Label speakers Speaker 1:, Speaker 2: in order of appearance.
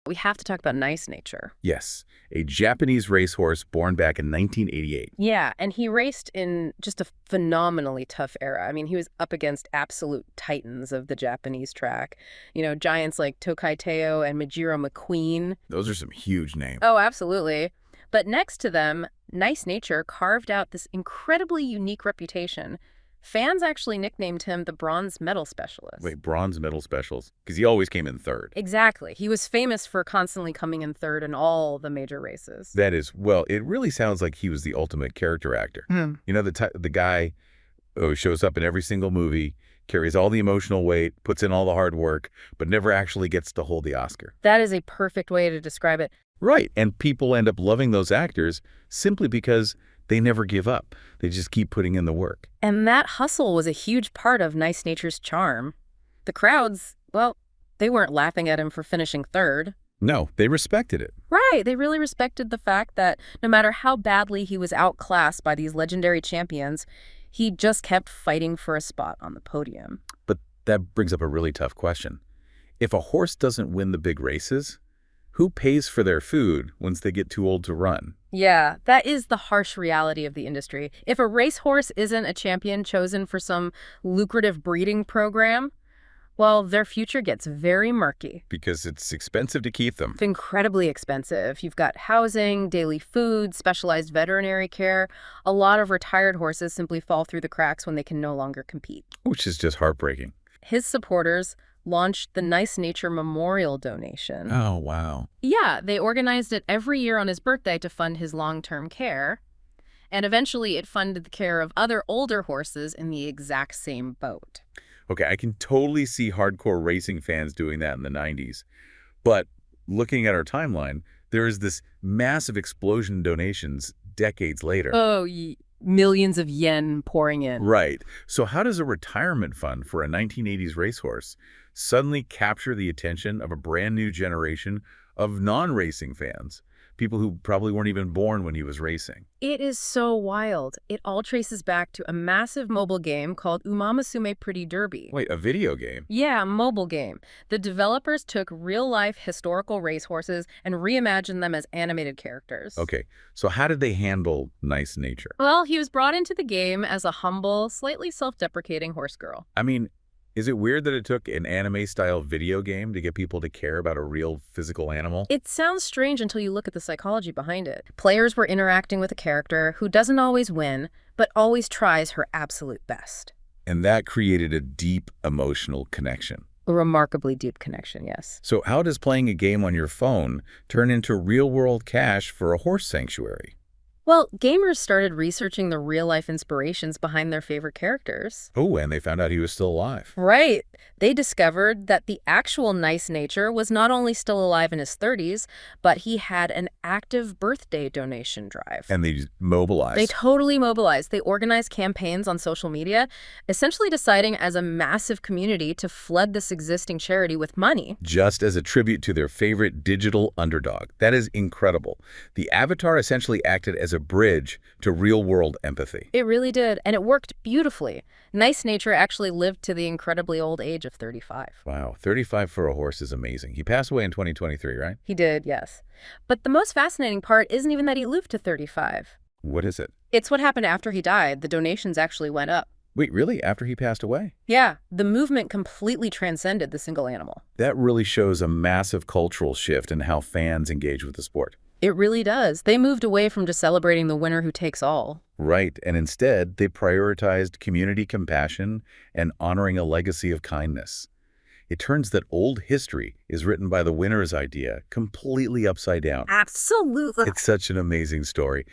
Speaker 1: We have to talk about Nice Nature.
Speaker 2: Yes, a Japanese racehorse born back in 1988.
Speaker 1: Yeah, and he raced in just a phenomenally tough era. I mean, he was up against absolute titans of the Japanese track. Giants like Tokai Teo and Majiro McQueen.
Speaker 2: Those are some huge names.
Speaker 1: Oh, absolutely. But next to them, Nice Nature carved out this incredibly unique reputation. Fans actually nicknamed him the Bronze Medal Specialist.
Speaker 2: Wait, bronze medal specials? Because he always came in third.
Speaker 1: Exactly. He was famous for constantly coming in third in all the major races.
Speaker 2: That is, well, it really sounds like he was the ultimate character actor. The guy who shows up in every single movie, carries all the emotional weight, puts in all the hard work, but never actually gets to hold the Oscar.
Speaker 1: That is a perfect way to describe it.
Speaker 2: Right, and people end up loving those actors simply because they never give up. They just keep putting in the work.
Speaker 1: And that hustle was a huge part of Nice Nature's charm. The crowds, well, they weren't laughing at him for finishing third.
Speaker 2: No, they respected it.
Speaker 1: Right, they really respected the fact that no matter how badly he was outclassed by these legendary champions, he just kept fighting for a spot on the podium.
Speaker 2: But that brings up a really tough question. If a horse doesn't win the big races, who pays for their food once they get too old to run?
Speaker 1: Yeah, that is the harsh reality of the industry. If a racehorse isn't a champion chosen for some lucrative breeding program, well, their future gets very murky.
Speaker 2: Because it's expensive to keep them.
Speaker 1: It's incredibly expensive. You've got housing, daily food, specialized veterinary care. A lot of retired horses simply fall through the cracks when they can no longer compete.
Speaker 2: Which is just heartbreaking.
Speaker 1: His supporters launched the Nice Nature Memorial Donation.
Speaker 2: Oh, wow.
Speaker 1: Yeah, they organized it every year on his birthday to fund his long-term care. And eventually it funded the care of other older horses in the exact same boat.
Speaker 2: Okay, I can totally see hardcore racing fans doing that in the 90s. But looking at our timeline, there is this massive explosion in donations decades later.
Speaker 1: Oh, millions of yen pouring in.
Speaker 2: Right. So how does a retirement fund for a 1980s racehorse suddenly capture the attention of a brand new generation of non-racing fans? People who probably weren't even born when he was racing.
Speaker 1: It is so wild. It all traces back to a massive mobile game called Umamusume Pretty Derby.
Speaker 2: Wait, a video game?
Speaker 1: Yeah, a mobile game. The developers took real-life historical racehorses and reimagined them as animated characters.
Speaker 2: Okay, so how did they handle Nice Nature?
Speaker 1: Well, he was brought into the game as a humble, slightly self-deprecating horse girl.
Speaker 2: I mean, is it weird that it took an anime-style video game to get people to care about a real physical animal?
Speaker 1: It sounds strange until you look at the psychology behind it. Players were interacting with a character who doesn't always win, but always tries her absolute best.
Speaker 2: And that created a deep emotional connection.
Speaker 1: A remarkably deep connection, yes.
Speaker 2: So how does playing a game on your phone turn into real-world cash for a horse sanctuary?
Speaker 1: Well, gamers started researching the real-life inspirations behind their favorite characters.
Speaker 2: Oh, and they found out he was still alive.
Speaker 1: Right. They discovered that the actual Nice Nature was not only still alive in his 30s, but he had an active birthday donation drive.
Speaker 2: And they mobilized.
Speaker 1: They totally mobilized. They organized campaigns on social media, essentially deciding as a massive community to flood this existing charity with money.
Speaker 2: Just as a tribute to their favorite digital underdog. That is incredible. The avatar essentially acted as a bridge to real-world empathy.
Speaker 1: It really did, and it worked beautifully. Nice Nature actually lived to the incredibly old age of 35.
Speaker 2: Wow, 35 for a horse is amazing. He passed away in 2023, right?
Speaker 1: He did, yes. But the most fascinating part isn't even that he lived to 35.
Speaker 2: What is it?
Speaker 1: It's what happened after he died. The donations actually went up.
Speaker 2: Wait, really? After he passed away?
Speaker 1: Yeah, the movement completely transcended the single animal.
Speaker 2: That really shows a massive cultural shift in how fans engage with the sport.
Speaker 1: It really does. They moved away from just celebrating the winner who takes all.
Speaker 2: Right, and instead, they prioritized community compassion and honoring a legacy of kindness. It turns that old history is written by the winner's idea completely upside down.
Speaker 1: Absolutely.
Speaker 2: It's such an amazing story.